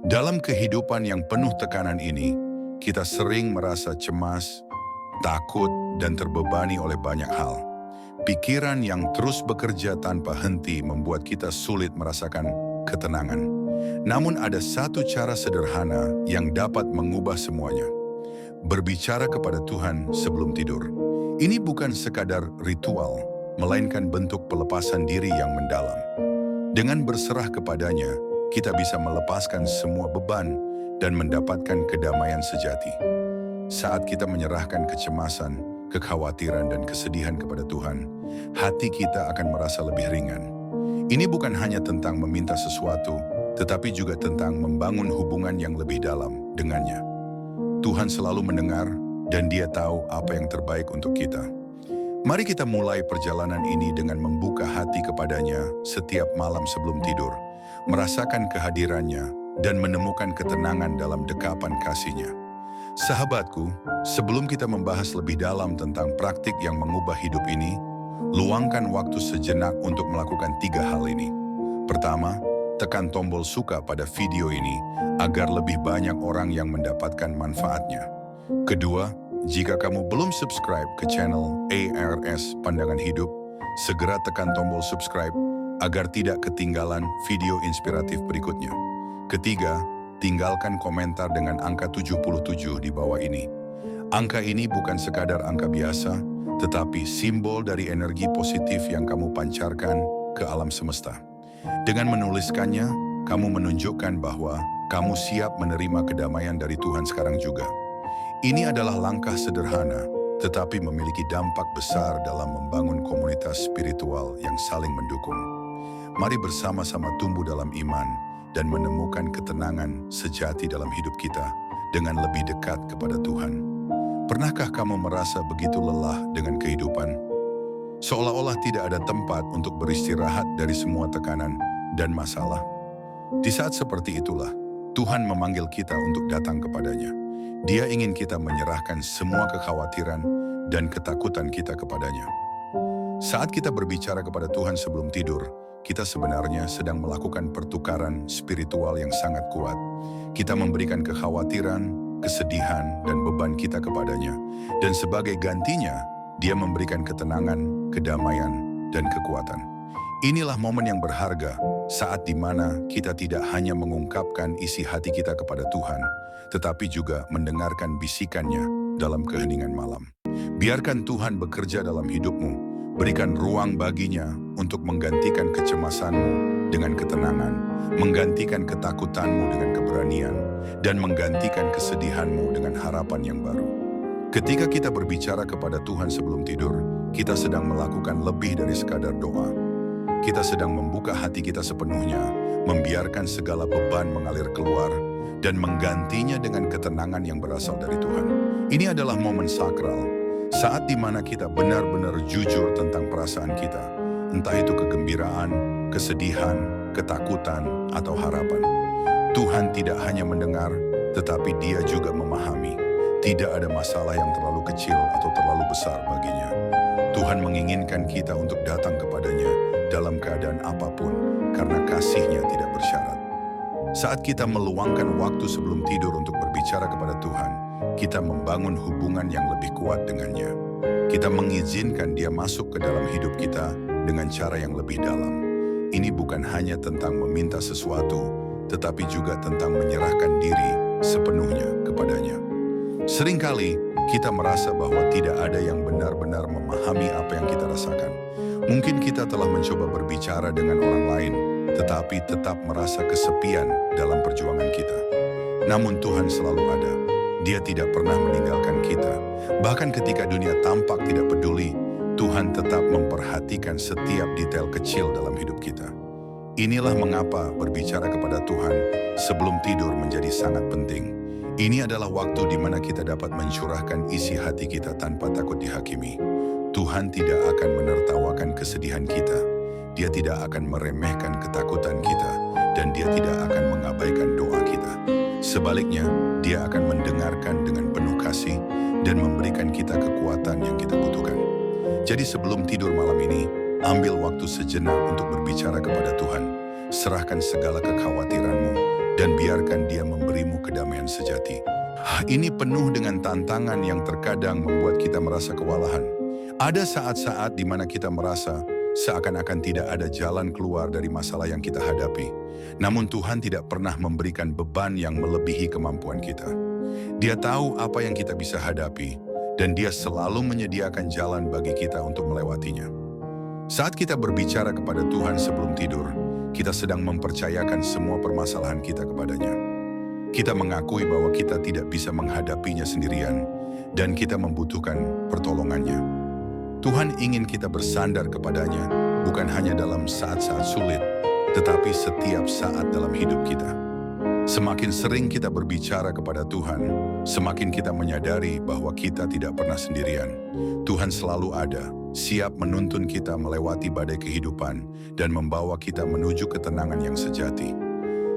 Dalam kehidupan yang penuh tekanan ini, kita sering merasa cemas, takut, dan terbebani oleh banyak hal. Pikiran yang terus bekerja tanpa henti membuat kita sulit merasakan ketenangan. Namun ada satu cara sederhana yang dapat mengubah semuanya. Berbicara kepada Tuhan sebelum tidur. Ini bukan sekadar ritual, melainkan bentuk pelepasan diri yang mendalam. Dengan berserah kepadanya, kita bisa melepaskan semua beban dan mendapatkan kedamaian sejati. Saat kita menyerahkan kecemasan, kekhawatiran, dan kesedihan kepada Tuhan, hati kita akan merasa lebih ringan. Ini bukan hanya tentang meminta sesuatu, tetapi juga tentang membangun hubungan yang lebih dalam dengannya. Tuhan selalu mendengar, dan Dia tahu apa yang terbaik untuk kita. Mari kita mulai perjalanan ini dengan membuka hati kepadanya setiap malam sebelum tidur, merasakan kehadirannya, dan menemukan ketenangan dalam dekapan kasih-Nya. Sahabatku, sebelum kita membahas lebih dalam tentang praktik yang mengubah hidup ini, luangkan waktu sejenak untuk melakukan 3 hal ini. Pertama, tekan tombol suka pada video ini agar lebih banyak orang yang mendapatkan manfaatnya. Kedua, jika kamu belum subscribe ke channel ARS Pandangan Hidup, segera tekan tombol subscribe agar tidak ketinggalan video inspiratif berikutnya. Ketiga, tinggalkan komentar dengan angka 77 di bawah ini. Angka ini bukan sekadar angka biasa, tetapi simbol dari energi positif yang kamu pancarkan ke alam semesta. Dengan menuliskannya, kamu menunjukkan bahwa kamu siap menerima kedamaian dari Tuhan sekarang juga. Ini adalah langkah sederhana, tetapi memiliki dampak besar dalam membangun komunitas spiritual yang saling mendukung. Mari bersama-sama tumbuh dalam iman dan menemukan ketenangan sejati dalam hidup kita dengan lebih dekat kepada Tuhan. Pernahkah kamu merasa begitu lelah dengan kehidupan? Seolah-olah tidak ada tempat untuk beristirahat dari semua tekanan dan masalah. Di saat seperti itulah, Tuhan memanggil kita untuk datang kepadanya. Dia ingin kita menyerahkan semua kekhawatiran dan ketakutan kita kepadanya. Saat kita berbicara kepada Tuhan sebelum tidur, kita sebenarnya sedang melakukan pertukaran spiritual yang sangat kuat. Kita memberikan kekhawatiran, kesedihan, dan beban kita kepadanya. Dan sebagai gantinya, Dia memberikan ketenangan, kedamaian, dan kekuatan. Inilah momen yang berharga saat di mana kita tidak hanya mengungkapkan isi hati kita kepada Tuhan, tetapi juga mendengarkan bisikannya dalam keheningan malam. Biarkan Tuhan bekerja dalam hidupmu, berikan ruang baginya untuk menggantikan kecemasanmu dengan ketenangan, menggantikan ketakutanmu dengan keberanian, dan menggantikan kesedihanmu dengan harapan yang baru. Ketika kita berbicara kepada Tuhan sebelum tidur, kita sedang melakukan lebih dari sekadar doa. Kita sedang membuka hati kita sepenuhnya, membiarkan segala beban mengalir keluar, dan menggantinya dengan ketenangan yang berasal dari Tuhan. Ini adalah momen sakral, saat di mana kita benar-benar jujur tentang perasaan kita, entah itu kegembiraan, kesedihan, ketakutan, atau harapan. Tuhan tidak hanya mendengar, tetapi Dia juga memahami. Tidak ada masalah yang terlalu kecil atau terlalu besar baginya. Tuhan menginginkan kita untuk datang kepadanya dalam keadaan apapun, karena kasih-Nya tidak bersyarat. Saat kita meluangkan waktu sebelum tidur untuk berbicara kepada Tuhan, kita membangun hubungan yang lebih kuat dengannya. Kita mengizinkan Dia masuk ke dalam hidup kita dengan cara yang lebih dalam. Ini bukan hanya tentang meminta sesuatu, tetapi juga tentang menyerahkan diri sepenuhnya kepadanya. Seringkali kita merasa bahwa tidak ada yang benar-benar memahami apa yang kita rasakan. Mungkin kita telah mencoba berbicara dengan orang lain, tetapi tetap merasa kesepian dalam perjuangan kita. Namun Tuhan selalu ada. Dia tidak pernah meninggalkan kita. Bahkan ketika dunia tampak tidak peduli, Tuhan tetap memperhatikan setiap detail kecil dalam hidup kita. Inilah mengapa berbicara kepada Tuhan sebelum tidur menjadi sangat penting. Ini adalah waktu di mana kita dapat mencurahkan isi hati kita tanpa takut dihakimi. Tuhan tidak akan menertawakan kesedihan kita. Dia tidak akan meremehkan ketakutan kita, dan Dia tidak akan mengabaikan doa kita. Sebaliknya, Dia akan mendengarkan dengan penuh kasih dan memberikan kita kekuatan yang kita butuhkan. Jadi sebelum tidur malam ini, ambil waktu sejenak untuk berbicara kepada Tuhan. Serahkan segala kekhawatiranmu dan biarkan Dia memberimu kedamaian sejati. Ini penuh dengan tantangan yang terkadang membuat kita merasa kewalahan. Ada saat-saat di mana kita merasa seakan-akan tidak ada jalan keluar dari masalah yang kita hadapi. Namun Tuhan tidak pernah memberikan beban yang melebihi kemampuan kita. Dia tahu apa yang kita bisa hadapi, dan Dia selalu menyediakan jalan bagi kita untuk melewatinya. Saat kita berbicara kepada Tuhan sebelum tidur, kita sedang mempercayakan semua permasalahan kita kepadanya. Kita mengakui bahwa kita tidak bisa menghadapinya sendirian, dan kita membutuhkan pertolongannya. Tuhan ingin kita bersandar kepadanya, bukan hanya dalam saat-saat sulit, tetapi setiap saat dalam hidup kita. Semakin sering kita berbicara kepada Tuhan, semakin kita menyadari bahwa kita tidak pernah sendirian. Tuhan selalu ada, siap menuntun kita melewati badai kehidupan dan membawa kita menuju ketenangan yang sejati.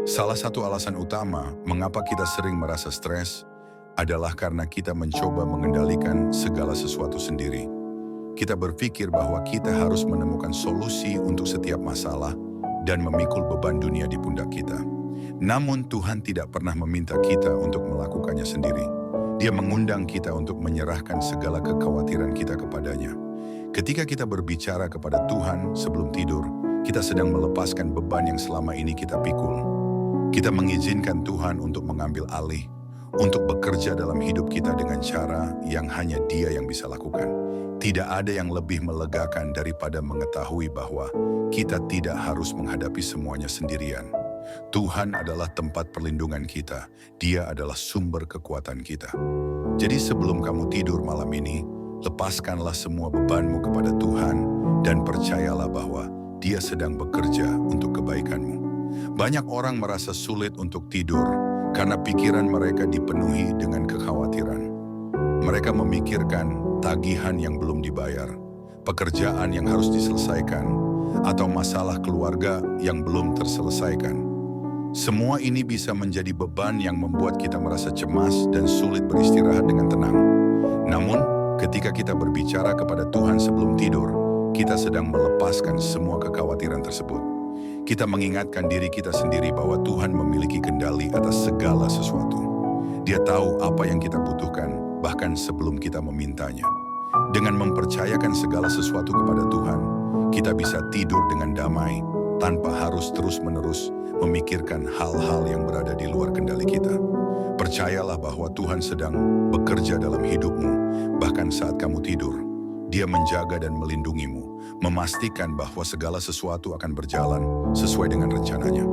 Salah satu alasan utama mengapa kita sering merasa stres adalah karena kita mencoba mengendalikan segala sesuatu sendiri. Kita berpikir bahwa kita harus menemukan solusi untuk setiap masalah dan memikul beban dunia di pundak kita. Namun Tuhan tidak pernah meminta kita untuk melakukannya sendiri. Dia mengundang kita untuk menyerahkan segala kekhawatiran kita kepadanya. Ketika kita berbicara kepada Tuhan sebelum tidur, kita sedang melepaskan beban yang selama ini kita pikul. Kita mengizinkan Tuhan untuk mengambil alih, untuk bekerja dalam hidup kita dengan cara yang hanya Dia yang bisa lakukan. Tidak ada yang lebih melegakan daripada mengetahui bahwa kita tidak harus menghadapi semuanya sendirian. Tuhan adalah tempat perlindungan kita. Dia adalah sumber kekuatan kita. Jadi sebelum kamu tidur malam ini, lepaskanlah semua bebanmu kepada Tuhan dan percayalah bahwa Dia sedang bekerja untuk kebaikanmu. Banyak orang merasa sulit untuk tidur karena pikiran mereka dipenuhi dengan kekhawatiran. Mereka memikirkan tagihan yang belum dibayar, pekerjaan yang harus diselesaikan, atau masalah keluarga yang belum terselesaikan. Semua ini bisa menjadi beban yang membuat kita merasa cemas dan sulit beristirahat dengan tenang. Namun, ketika kita berbicara kepada Tuhan sebelum tidur, kita sedang melepaskan semua kekhawatiran tersebut. Kita mengingatkan diri kita sendiri bahwa Tuhan memiliki kendali atas segala sesuatu. Dia tahu apa yang kita butuhkan, bahkan sebelum kita memintanya. Dengan mempercayakan segala sesuatu kepada Tuhan, kita bisa tidur dengan damai, tanpa harus terus-menerus memikirkan hal-hal yang berada di luar kendali kita. Percayalah bahwa Tuhan sedang bekerja dalam hidupmu, bahkan saat kamu tidur. Dia menjaga dan melindungimu, memastikan bahwa segala sesuatu akan berjalan sesuai dengan rencananya.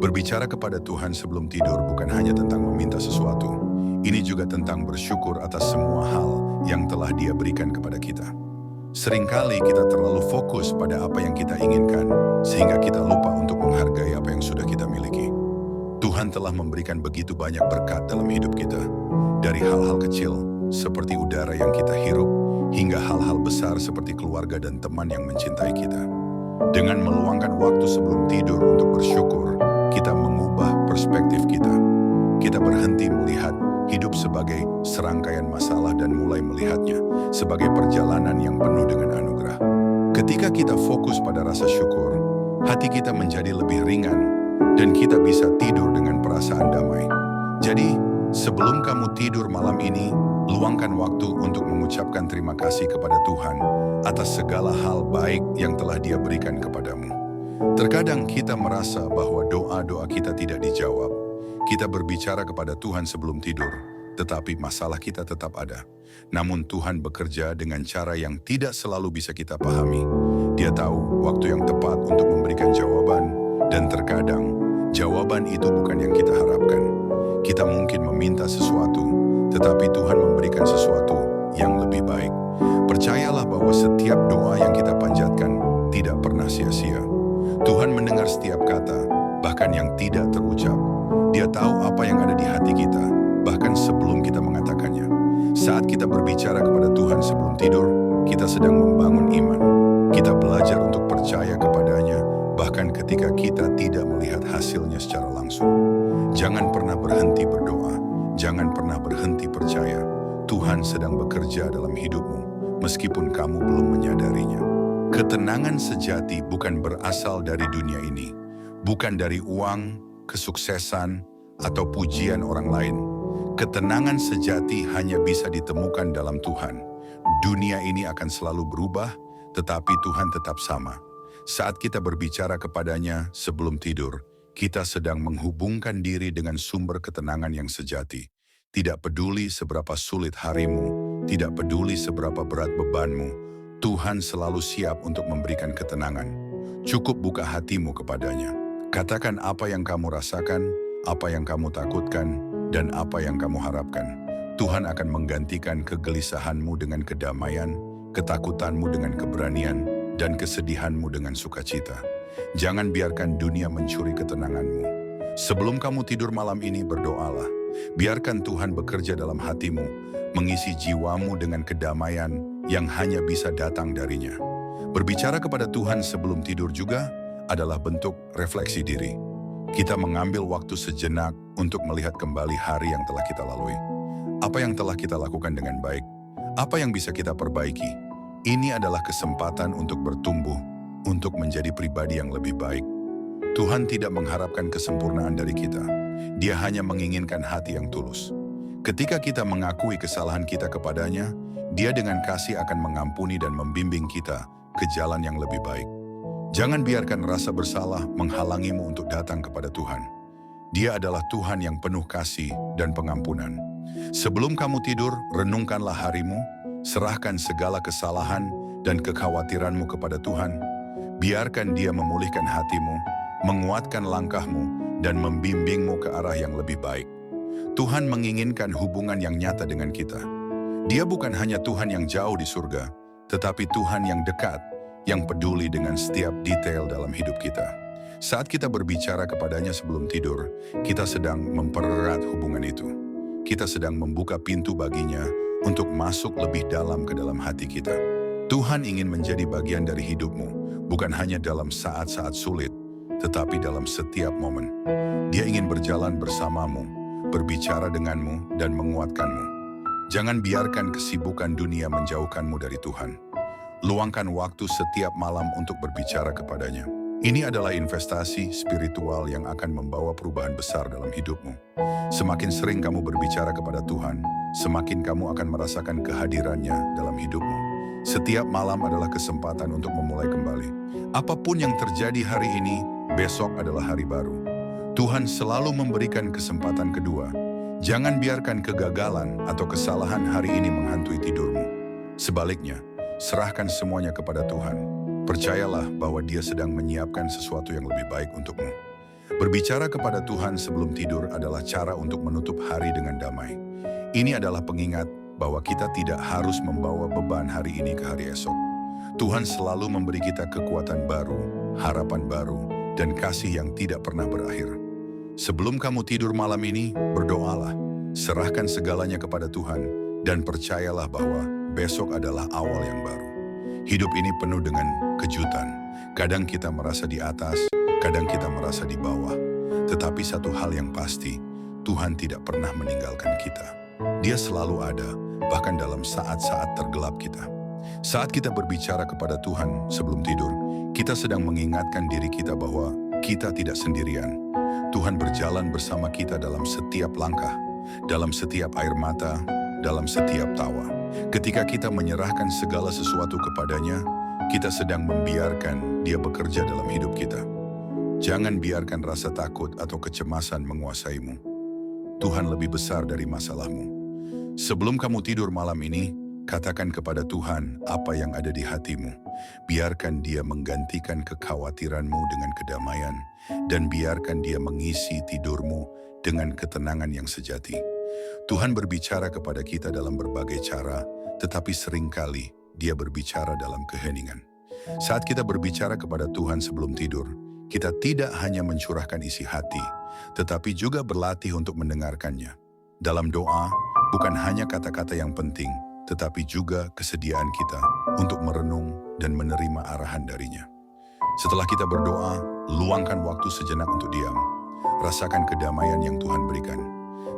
Berbicara kepada Tuhan sebelum tidur bukan hanya tentang meminta sesuatu, ini juga tentang bersyukur atas semua hal yang telah Dia berikan kepada kita. Seringkali kita terlalu fokus pada apa yang kita inginkan, sehingga kita lupa untuk menghargai apa yang sudah kita miliki. Tuhan telah memberikan begitu banyak berkat dalam hidup kita, dari hal-hal kecil seperti udara yang kita hirup, hingga hal-hal besar seperti keluarga dan teman yang mencintai kita. Dengan meluangkan waktu sebelum tidur untuk bersyukur, kita mengubah perspektif kita. Kita berhenti melihat hidup sebagai serangkaian masalah dan mulai melihatnya sebagai perjalanan yang penuh dengan anugerah. Ketika kita fokus pada rasa syukur, hati kita menjadi lebih ringan dan kita bisa tidur dengan perasaan damai. Jadi, sebelum kamu tidur malam ini, luangkan waktu untuk mengucapkan terima kasih kepada Tuhan atas segala hal baik yang telah Dia berikan kepadamu. Terkadang kita merasa bahwa doa-doa kita tidak dijawab. Kita berbicara kepada Tuhan sebelum tidur, tetapi masalah kita tetap ada. Namun Tuhan bekerja dengan cara yang tidak selalu bisa kita pahami. Dia tahu waktu yang tepat untuk memberikan jawaban, dan terkadang jawaban itu bukan yang kita harapkan. Kita mungkin meminta sesuatu, tetapi Tuhan memberikan sesuatu yang lebih baik. Percayalah bahwa setiap doa yang kita panjatkan tidak pernah sia-sia. Tuhan mendengar setiap kata, bahkan yang tidak terucap. Dia tahu apa yang ada di hati kita, bahkan sebelum kita mengatakannya. Saat kita berbicara kepada Tuhan sebelum tidur, kita sedang membangun iman. Kita belajar untuk percaya kepadanya, bahkan ketika kita tidak melihat hasilnya secara langsung. Jangan pernah berhenti berdoa, jangan pernah berhenti percaya. Tuhan sedang bekerja dalam hidupmu, meskipun kamu belum menyadarinya. Ketenangan sejati bukan berasal dari dunia ini, bukan dari uang, kesuksesan, atau pujian orang lain. Ketenangan sejati hanya bisa ditemukan dalam Tuhan. Dunia ini akan selalu berubah, tetapi Tuhan tetap sama. Saat kita berbicara kepadanya sebelum tidur, kita sedang menghubungkan diri dengan sumber ketenangan yang sejati. Tidak peduli seberapa sulit harimu, tidak peduli seberapa berat bebanmu, Tuhan selalu siap untuk memberikan ketenangan. Cukup buka hatimu kepadanya. Katakan apa yang kamu rasakan, apa yang kamu takutkan, dan apa yang kamu harapkan. Tuhan akan menggantikan kegelisahanmu dengan kedamaian, ketakutanmu dengan keberanian, dan kesedihanmu dengan sukacita. Jangan biarkan dunia mencuri ketenanganmu. Sebelum kamu tidur malam ini, berdoalah. Biarkan Tuhan bekerja dalam hatimu, mengisi jiwamu dengan kedamaian yang hanya bisa datang darinya. Berbicara kepada Tuhan sebelum tidur juga adalah bentuk refleksi diri. Kita mengambil waktu sejenak untuk melihat kembali hari yang telah kita lalui. Apa yang telah kita lakukan dengan baik? Apa yang bisa kita perbaiki? Ini adalah kesempatan untuk bertumbuh, untuk menjadi pribadi yang lebih baik. Tuhan tidak mengharapkan kesempurnaan dari kita. Dia hanya menginginkan hati yang tulus. Ketika kita mengakui kesalahan kita kepadanya, Dia dengan kasih akan mengampuni dan membimbing kita ke jalan yang lebih baik. Jangan biarkan rasa bersalah menghalangimu untuk datang kepada Tuhan. Dia adalah Tuhan yang penuh kasih dan pengampunan. Sebelum kamu tidur, renungkanlah harimu, serahkan segala kesalahan dan kekhawatiranmu kepada Tuhan. Biarkan Dia memulihkan hatimu, menguatkan langkahmu, dan membimbingmu ke arah yang lebih baik. Tuhan menginginkan hubungan yang nyata dengan kita. Dia bukan hanya Tuhan yang jauh di surga, tetapi Tuhan yang dekat, yang peduli dengan setiap detail dalam hidup kita. Saat kita berbicara kepadanya sebelum tidur, kita sedang mempererat hubungan itu. Kita sedang membuka pintu baginya untuk masuk lebih dalam ke dalam hati kita. Tuhan ingin menjadi bagian dari hidupmu, bukan hanya dalam saat-saat sulit, tetapi dalam setiap momen. Dia ingin berjalan bersamamu, berbicara denganmu, dan menguatkanmu. Jangan biarkan kesibukan dunia menjauhkanmu dari Tuhan. Luangkan waktu setiap malam untuk berbicara kepadanya. Ini adalah investasi spiritual yang akan membawa perubahan besar dalam hidupmu. Semakin sering kamu berbicara kepada Tuhan, semakin kamu akan merasakan kehadirannya dalam hidupmu. Setiap malam adalah kesempatan untuk memulai kembali. Apapun yang terjadi hari ini, besok adalah hari baru. Tuhan selalu memberikan kesempatan kedua. Jangan biarkan kegagalan atau kesalahan hari ini menghantui tidurmu. Sebaliknya, serahkan semuanya kepada Tuhan. Percayalah bahwa Dia sedang menyiapkan sesuatu yang lebih baik untukmu. Berbicara kepada Tuhan sebelum tidur adalah cara untuk menutup hari dengan damai. Ini adalah pengingat bahwa kita tidak harus membawa beban hari ini ke hari esok. Tuhan selalu memberi kita kekuatan baru, harapan baru, dan kasih yang tidak pernah berakhir. Sebelum kamu tidur malam ini, berdoalah, serahkan segalanya kepada Tuhan, dan percayalah bahwa besok adalah awal yang baru. Hidup ini penuh dengan kejutan. Kadang kita merasa di atas, kadang kita merasa di bawah. Tetapi satu hal yang pasti, Tuhan tidak pernah meninggalkan kita. Dia selalu ada, bahkan dalam saat-saat tergelap kita. Saat kita berbicara kepada Tuhan sebelum tidur, kita sedang mengingatkan diri kita bahwa kita tidak sendirian. Tuhan berjalan bersama kita dalam setiap langkah, dalam setiap air mata, dalam setiap tawa. Ketika kita menyerahkan segala sesuatu kepadanya, kita sedang membiarkan Dia bekerja dalam hidup kita. Jangan biarkan rasa takut atau kecemasan menguasaimu. Tuhan lebih besar dari masalahmu. Sebelum kamu tidur malam ini, katakan kepada Tuhan apa yang ada di hatimu. Biarkan Dia menggantikan kekhawatiranmu dengan kedamaian, dan biarkan Dia mengisi tidurmu dengan ketenangan yang sejati. Tuhan berbicara kepada kita dalam berbagai cara, tetapi seringkali Dia berbicara dalam keheningan. Saat kita berbicara kepada Tuhan sebelum tidur, kita tidak hanya mencurahkan isi hati, tetapi juga berlatih untuk mendengarkannya. Dalam doa, bukan hanya kata-kata yang penting, tetapi juga kesediaan kita untuk merenung dan menerima arahan darinya. Setelah kita berdoa, luangkan waktu sejenak untuk diam. Rasakan kedamaian yang Tuhan berikan.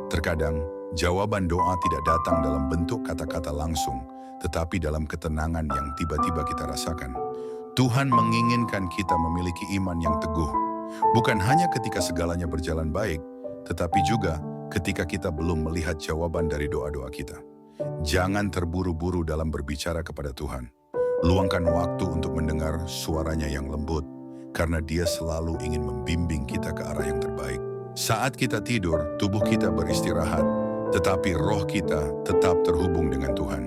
Terkadang, jawaban doa tidak datang dalam bentuk kata-kata langsung, tetapi dalam ketenangan yang tiba-tiba kita rasakan. Tuhan menginginkan kita memiliki iman yang teguh. Bukan hanya ketika segalanya berjalan baik, tetapi juga ketika kita belum melihat jawaban dari doa-doa kita. Jangan terburu-buru dalam berbicara kepada Tuhan. Luangkan waktu untuk mendengar suaranya yang lembut, karena Dia selalu ingin membimbing kita ke arah yang terbaik. Saat kita tidur, tubuh kita beristirahat, tetapi roh kita tetap terhubung dengan Tuhan.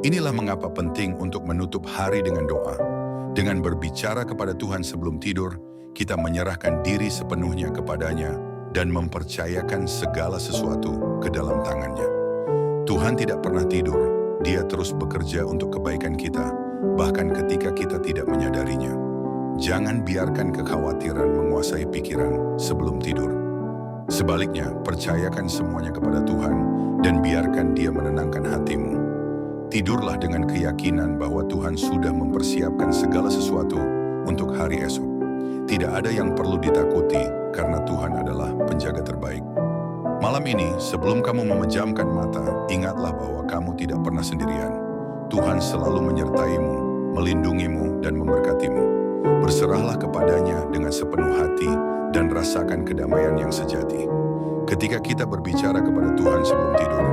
Inilah mengapa penting untuk menutup hari dengan doa. Dengan berbicara kepada Tuhan sebelum tidur, kita menyerahkan diri sepenuhnya kepadanya dan mempercayakan segala sesuatu ke dalam tangannya. Tuhan tidak pernah tidur, Dia terus bekerja untuk kebaikan kita, bahkan ketika kita tidak menyadarinya. Jangan biarkan kekhawatiran menguasai pikiran sebelum tidur. Sebaliknya, percayakan semuanya kepada Tuhan dan biarkan Dia menenangkan hatimu. Tidurlah dengan keyakinan bahwa Tuhan sudah mempersiapkan segala sesuatu untuk hari esok. Tidak ada yang perlu ditakuti karena Tuhan adalah penjaga terbaik. Malam ini, sebelum kamu memejamkan mata, ingatlah bahwa kamu tidak pernah sendirian. Tuhan selalu menyertaimu, melindungimu, dan memberkatimu. Berserahlah kepadanya dengan sepenuh hati dan rasakan kedamaian yang sejati. Ketika kita berbicara kepada Tuhan sebelum tidur,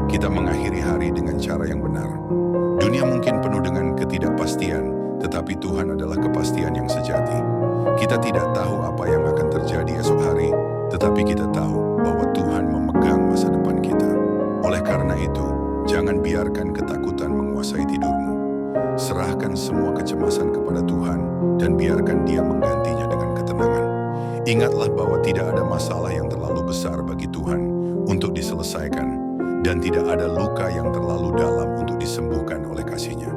kita mengakhiri hari dengan cara yang benar. Dunia mungkin penuh dengan ketidakpastian, tetapi Tuhan adalah kepastian yang sejati. Kita tidak tahu apa yang akan terjadi esok hari, tetapi kita tahu bahwa Tuhan memegang masa depan kita. Oleh karena itu, jangan biarkan ketakutan menguasai tidurmu. Serahkan semua kecemasan kepada Tuhan dan biarkan Dia menggantinya dengan ketenangan. Ingatlah bahwa tidak ada masalah yang terlalu besar bagi Tuhan untuk diselesaikan, dan tidak ada luka yang terlalu dalam untuk disembuhkan oleh kasih-Nya.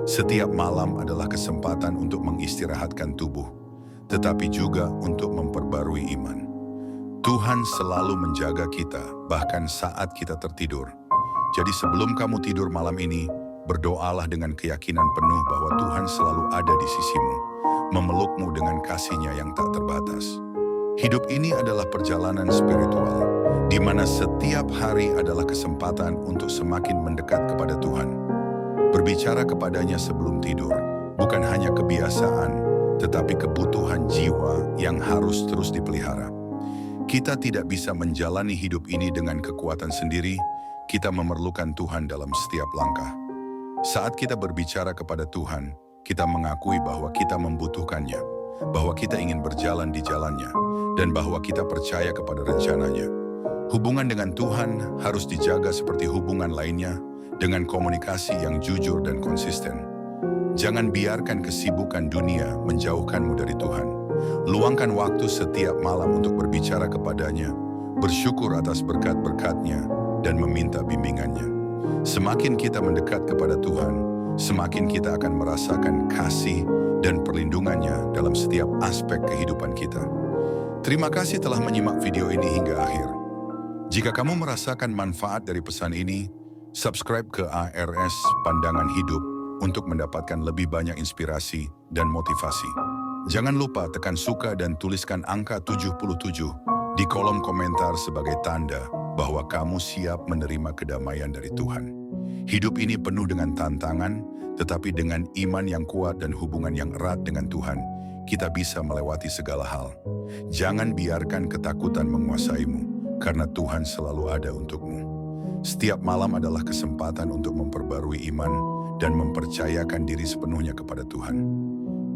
Setiap malam adalah kesempatan untuk mengistirahatkan tubuh, tetapi juga untuk memperbarui iman. Tuhan selalu menjaga kita, bahkan saat kita tertidur. Jadi sebelum kamu tidur malam ini, berdoalah dengan keyakinan penuh bahwa Tuhan selalu ada di sisimu, memelukmu dengan kasih-Nya yang tak terbatas. Hidup ini adalah perjalanan spiritual, di mana setiap hari adalah kesempatan untuk semakin mendekat kepada Tuhan. Berbicara kepadanya sebelum tidur bukan hanya kebiasaan, tetapi kebutuhan jiwa yang harus terus dipelihara. Kita tidak bisa menjalani hidup ini dengan kekuatan sendiri, kita memerlukan Tuhan dalam setiap langkah. Saat kita berbicara kepada Tuhan, kita mengakui bahwa kita membutuhkannya, bahwa kita ingin berjalan di jalannya, dan bahwa kita percaya kepada rencananya. Hubungan dengan Tuhan harus dijaga seperti hubungan lainnya, dengan komunikasi yang jujur dan konsisten. Jangan biarkan kesibukan dunia menjauhkanmu dari Tuhan. Luangkan waktu setiap malam untuk berbicara kepadanya, bersyukur atas berkat-berkat-Nya, dan meminta bimbingannya. Semakin kita mendekat kepada Tuhan, semakin kita akan merasakan kasih dan perlindungannya dalam setiap aspek kehidupan kita. Terima kasih telah menyimak video ini hingga akhir. Jika kamu merasakan manfaat dari pesan ini, subscribe ke ARS Pandangan Hidup untuk mendapatkan lebih banyak inspirasi dan motivasi. Jangan lupa tekan suka dan tuliskan angka 77 di kolom komentar sebagai tanda bahwa kamu siap menerima kedamaian dari Tuhan. Hidup ini penuh dengan tantangan, tetapi dengan iman yang kuat dan hubungan yang erat dengan Tuhan, kita bisa melewati segala hal. Jangan biarkan ketakutan menguasaimu, karena Tuhan selalu ada untukmu. Setiap malam adalah kesempatan untuk memperbarui iman dan mempercayakan diri sepenuhnya kepada Tuhan.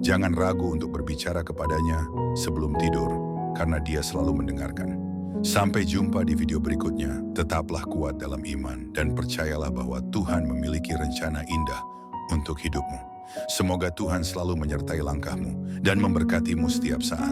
Jangan ragu untuk berbicara kepadanya sebelum tidur, karena Dia selalu mendengarkan. Sampai jumpa di video berikutnya, tetaplah kuat dalam iman dan percayalah bahwa Tuhan memiliki rencana indah untuk hidupmu. Semoga Tuhan selalu menyertai langkahmu dan memberkatimu setiap saat.